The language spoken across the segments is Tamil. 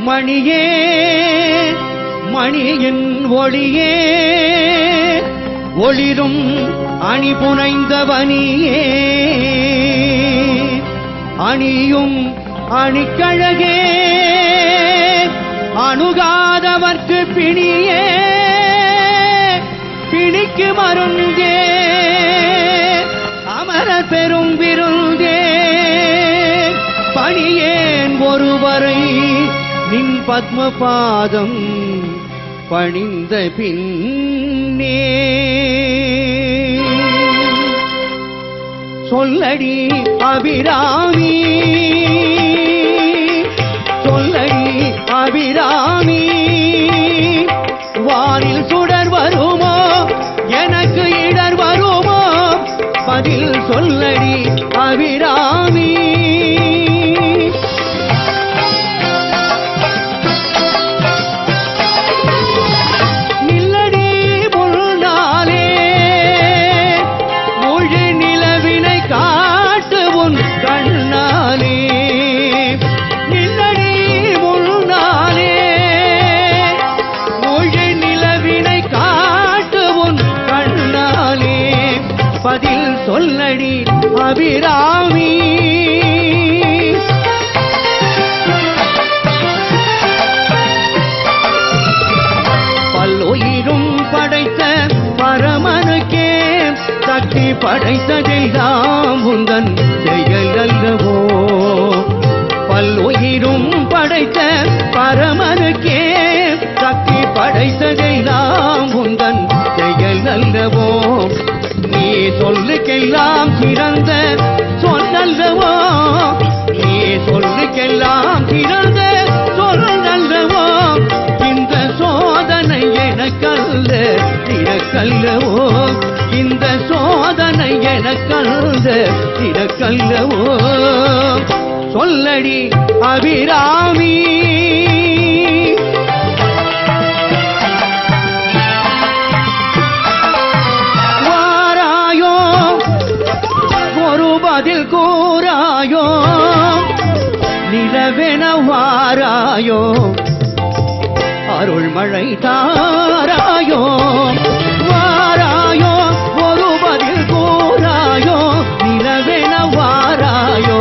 மணியே மணியின் ஒளியே ஒளிரும் அணி புனைந்தவனியே அணியும் அணிக்கழகே அணுகாதவர்க்கு பிணியே பிணிக்கு மருந்தே அமரர் பெரும் விருந்தே பணியேன் ஒருவரை நின் பத்மபாதம் பணிந்த பின்னே சொல்லடி அபிராமி சொல்லடி அபிராமி வானில் சுடர் வருமோ எனக்கு இடர் வருமோ பதில் சொல்லடி அபிராமி நில்லடி முன்னாலே முழு நிலவினை காட்டு உன் கண்ணாலே நில்லடி முன்னாலே முழு நிலவினை காட்டு உன் கண்ணாலே பதில் சொல்லடி அபிராமி பல்லுயிரும் படைத்த பரமனுக்கே சக்தி படைத்ததெல்லாம் உந்தன் செயல் அல்லவோ பல்லுயிரும் படைத்த பரமனுக்கே சக்தி படைத்ததெல்லாம் உந்தன் செயல் அல்லவோ நீ சொல்லுக்கெல்லாம் சிறந்த சொல்லல்லவோ நீ சொல்லுக்கெல்லாம் சிறந்த சொல்லல்லவோ இந்த சோதனை எனக்கல்ல திறக்கல்லவோ இந்த சோதனை எனக்கல்ல திறக்கல்லவோ சொல்லடி அபிராமி பதில் கூறாயோ நிலவென வாராயோ அருள்மழை தாராயோ வாராயோ ஒரு பதில் கூறாயோ நிலவென வாராயோ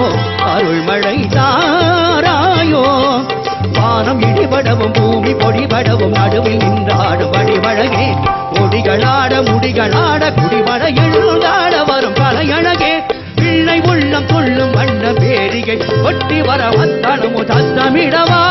அருள்மழை தாராயோ வானம் இடிபடவும் பூமி பொடிபடவும் நடுவில் நின்றாடும் வடிவழகே கொடிகளாட முடிகளாட குடிமழ எழுந்தாட வரும் கலையழகே பிள்ளை உள்ளம் கொள்ளும் வண்ண பேரிகை ஒட்டி வர வந்தனமு தத்தமிடவா